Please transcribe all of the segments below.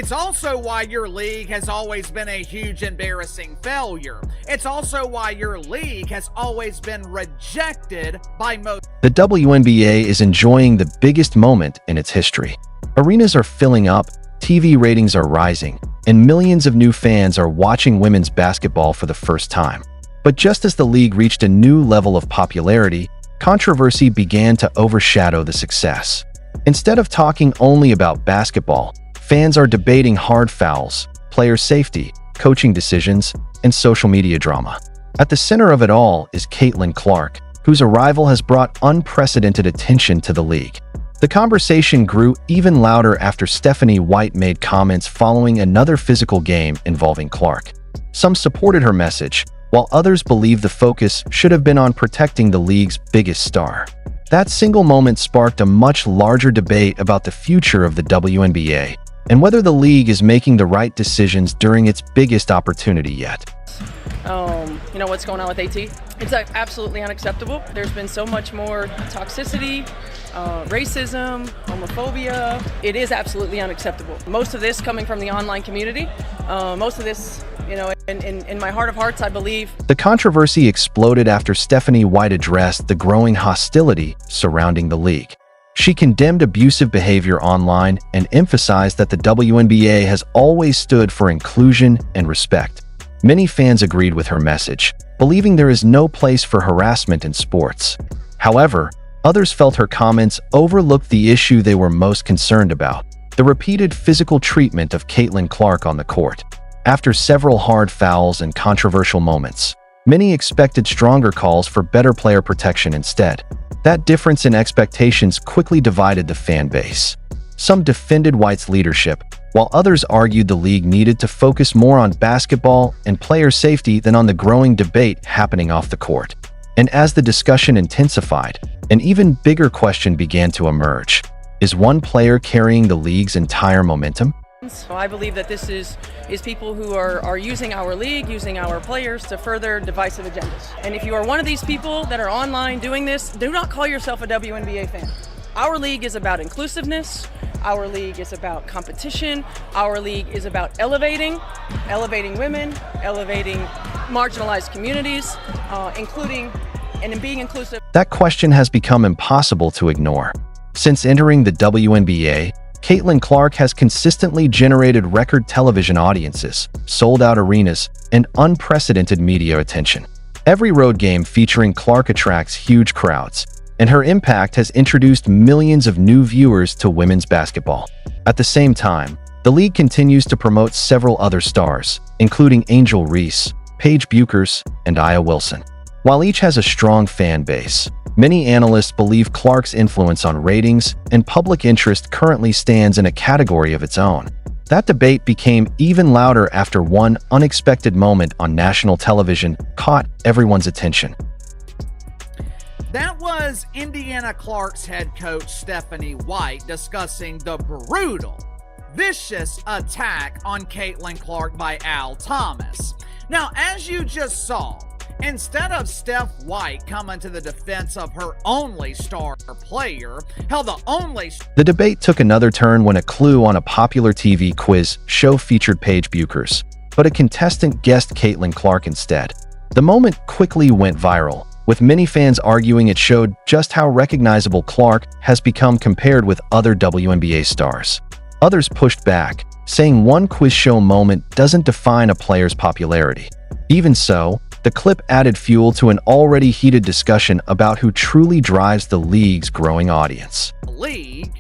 It's also why your league has always been a huge embarrassing failure. It's also why your league has always been rejected by most. The WNBA is enjoying the biggest moment in its history. Arenas are filling up, TV ratings are rising, and millions of new fans are watching women's basketball for the first time. But just as the league reached a new level of popularity, controversy began to overshadow the success. Instead of talking only about basketball, fans are debating hard fouls, player safety, coaching decisions, and social media drama. At the center of it all is Caitlin Clark, whose arrival has brought unprecedented attention to the league. The conversation grew even louder after Stephanie White made comments following another physical game involving Clark. Some supported her message, while others believed the focus should have been on protecting the league's biggest star. That single moment sparked a much larger debate about the future of the WNBA and whether the league is making the right decisions during its biggest opportunity yet. What's going on with AT? It's absolutely unacceptable. There's been so much more toxicity, racism, homophobia. It is absolutely unacceptable. Most of this coming from the online community. Most of this, in my heart of hearts, I believe. The controversy exploded after Stephanie White addressed the growing hostility surrounding the league. She condemned abusive behavior online and emphasized that the WNBA has always stood for inclusion and respect. Many fans agreed with her message, believing there is no place for harassment in sports. However, others felt her comments overlooked the issue they were most concerned about: the repeated physical treatment of Caitlin Clark on the court. After several hard fouls and controversial moments, many expected stronger calls for better player protection instead. That difference in expectations quickly divided the fan base. Some defended White's leadership, while others argued the league needed to focus more on basketball and player safety than on the growing debate happening off the court. And as the discussion intensified, an even bigger question began to emerge. Is one player carrying the league's entire momentum? So I believe that this is people who are using our league, using our players to further divisive agendas. And if you are one of these people that are online doing this, do not call yourself a WNBA fan. Our league is about inclusiveness. Our league is about competition. Our league is about elevating women, elevating marginalized communities, including and being inclusive. That question has become impossible to ignore. Since entering the WNBA, Caitlin Clark has consistently generated record television audiences, sold-out arenas, and unprecedented media attention. Every road game featuring Clark attracts huge crowds, and her impact has introduced millions of new viewers to women's basketball. At the same time, the league continues to promote several other stars, including Angel Reese, Paige Bueckers, and Aya Wilson. While each has a strong fan base, many analysts believe Clark's influence on ratings and public interest currently stands in a category of its own. That debate became even louder after one unexpected moment on national television caught everyone's attention. That was Indiana Clark's head coach Stephanie White discussing the brutal, vicious attack on Caitlin Clark by Al Thomas. Now, as you just saw, instead of Steph White coming to the defense of her only star player, the debate took another turn when a clue on a popular TV quiz show featured Paige Bueckers, but a contestant guessed Caitlin Clark instead. The moment quickly went viral, with many fans arguing it showed just how recognizable Clark has become compared with other WNBA stars. Others pushed back, saying one quiz show moment doesn't define a player's popularity. Even so, the clip added fuel to an already heated discussion about who truly drives the league's growing audience. League?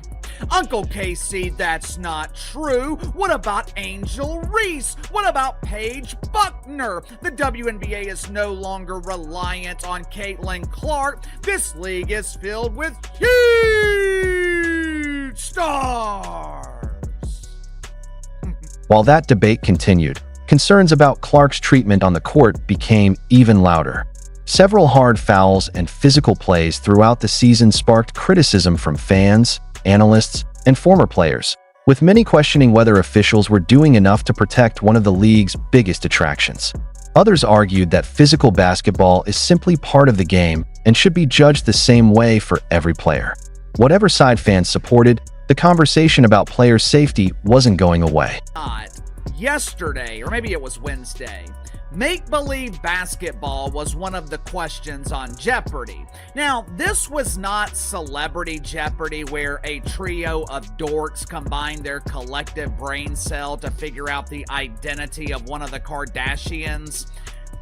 Uncle KC, that's not true. What about Angel Reese? What about Paige Bueckers? The WNBA is no longer reliant on Caitlin Clark. This league is filled with huge stars. While that debate continued, concerns about Clark's treatment on the court became even louder. Several hard fouls and physical plays throughout the season sparked criticism from fans, analysts, and former players, with many questioning whether officials were doing enough to protect one of the league's biggest attractions. Others argued that physical basketball is simply part of the game and should be judged the same way for every player. Whatever side fans supported, The conversation about player safety wasn't going away. Yesterday, or maybe it was Wednesday, make-believe basketball was one of the questions on Jeopardy! Now, this was not Celebrity Jeopardy, where a trio of dorks combined their collective brain cell to figure out the identity of one of the Kardashians.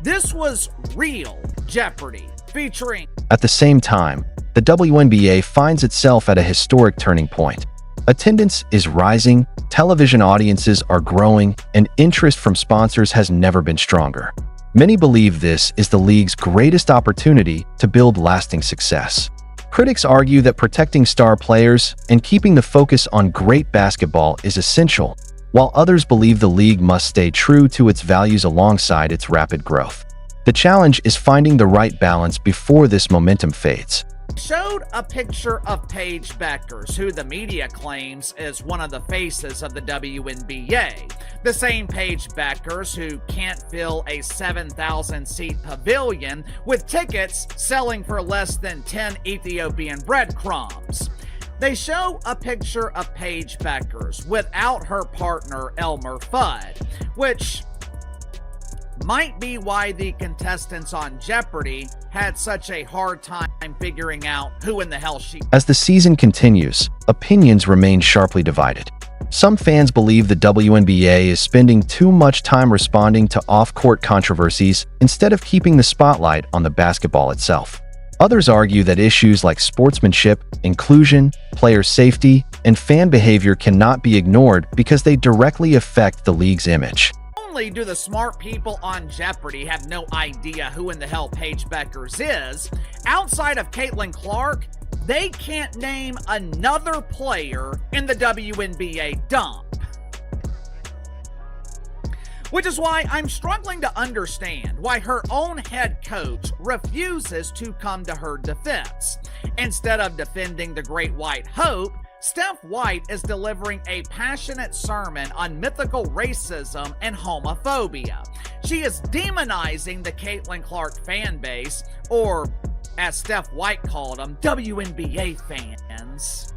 This was real Jeopardy! Featuring... At the same time, the WNBA finds itself at a historic turning point. Attendance is rising, television audiences are growing, and interest from sponsors has never been stronger. Many believe this is the league's greatest opportunity to build lasting success. Critics argue that protecting star players and keeping the focus on great basketball is essential, while others believe the league must stay true to its values alongside its rapid growth. The challenge is finding the right balance before this momentum fades. Showed a picture of Paige Bueckers, who the media claims is one of the faces of the WNBA. The same Paige Bueckers who can't fill a 7,000-seat pavilion with tickets selling for less than 10 Ethiopian breadcrumbs. They show a picture of Paige Bueckers without her partner Elmer Fudd, which might be why the contestants on Jeopardy had such a hard time figuring out who in the hell she... As the season continues, opinions remain sharply divided. Some fans believe the WNBA is spending too much time responding to off-court controversies instead of keeping the spotlight on the basketball itself. Others argue that issues like sportsmanship, inclusion, player safety, and fan behavior cannot be ignored because they directly affect the league's image. Do the smart people on Jeopardy have no idea who in the hell Paige Bueckers is? Outside of Caitlin Clark, they can't name another player in the WNBA dump. Which is why I'm struggling to understand why her own head coach refuses to come to her defense. Instead of defending the Great White Hope, Steph White is delivering a passionate sermon on mythical racism and homophobia. She is demonizing the Caitlin Clark fan base, or as Steph White called them, WNBA fans.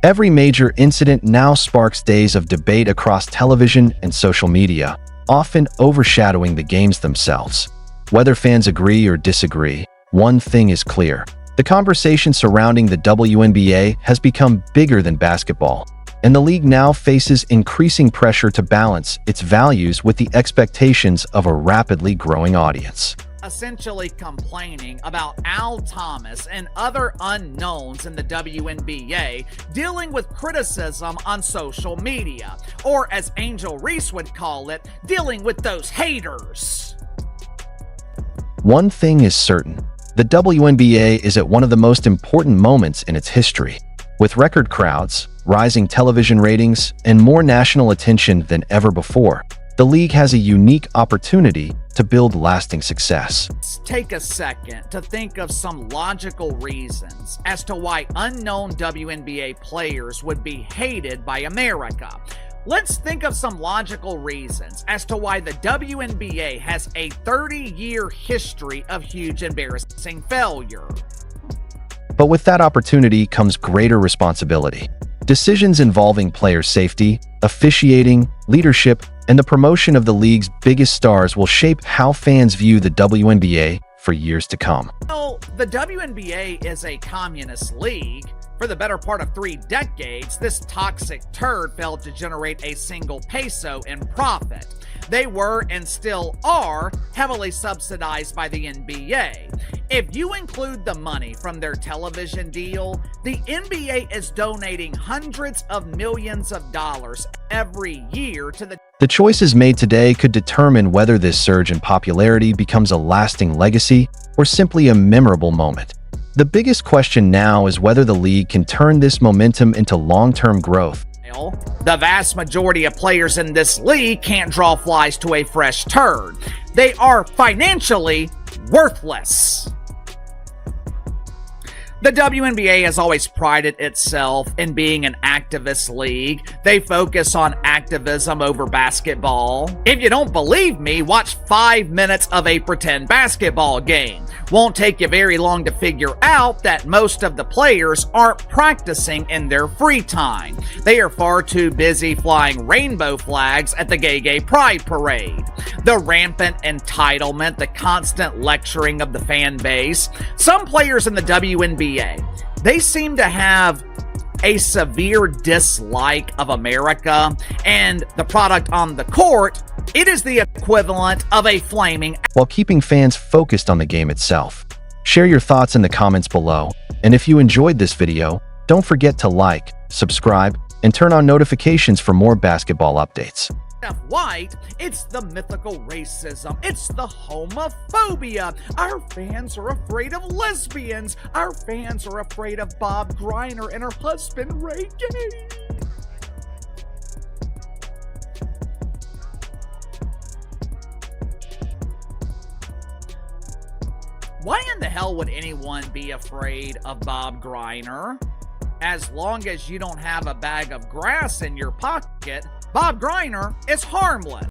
Every major incident now sparks days of debate across television and social media, often overshadowing the games themselves. Whether fans agree or disagree, one thing is clear. The conversation surrounding the WNBA has become bigger than basketball, and the league now faces increasing pressure to balance its values with the expectations of a rapidly growing audience. Essentially complaining about Al Thomas and other unknowns in the WNBA dealing with criticism on social media, or as Angel Reese would call it, dealing with those haters. One thing is certain. The WNBA is at one of the most important moments in its history. With record crowds, rising television ratings, and more national attention than ever before, the league has a unique opportunity to build lasting success. Let's take a second to think of some logical reasons as to why unknown WNBA players would be hated by America. Let's think of some logical reasons as to why the WNBA has a 30-year history of huge embarrassing failure. But with that opportunity comes greater responsibility. Decisions involving player safety, officiating, leadership, and the promotion of the league's biggest stars will shape how fans view the WNBA for years to come. Well, the WNBA is a communist league. For the better part of 3 decades, this toxic turd failed to generate a single peso in profit. They were and still are heavily subsidized by the NBA. If you include the money from their television deal, the NBA is donating hundreds of millions of dollars every year to the... The choices made today could determine whether this surge in popularity becomes a lasting legacy or simply a memorable moment. The biggest question now is whether the league can turn this momentum into long-term growth. The vast majority of players in this league can't draw flies to a fresh turd. They are financially worthless. The WNBA has always prided itself in being an activist league. They focus on activism over basketball. If you don't believe me, watch 5 minutes of a pretend basketball game. Won't take you very long to figure out that most of the players aren't practicing in their free time. They are far too busy flying rainbow flags at the Gay Pride Parade. The rampant entitlement, the constant lecturing of the fan base. Some players in the WNBA, they seem to have a severe dislike of America, and the product on the court, it is the equivalent of a flaming... while keeping fans focused on the game itself. Share your thoughts in the comments below, and if you enjoyed this video, don't forget to like, subscribe, and turn on notifications for more basketball updates. White, it's the mythical racism, it's the homophobia. Our fans are afraid of lesbians. Our fans are afraid of Bob Griner and her husband Ray Gay. Why in the hell would anyone be afraid of Bob Griner? As long as you don't have a bag of grass in your pocket, Bob Griner is harmless.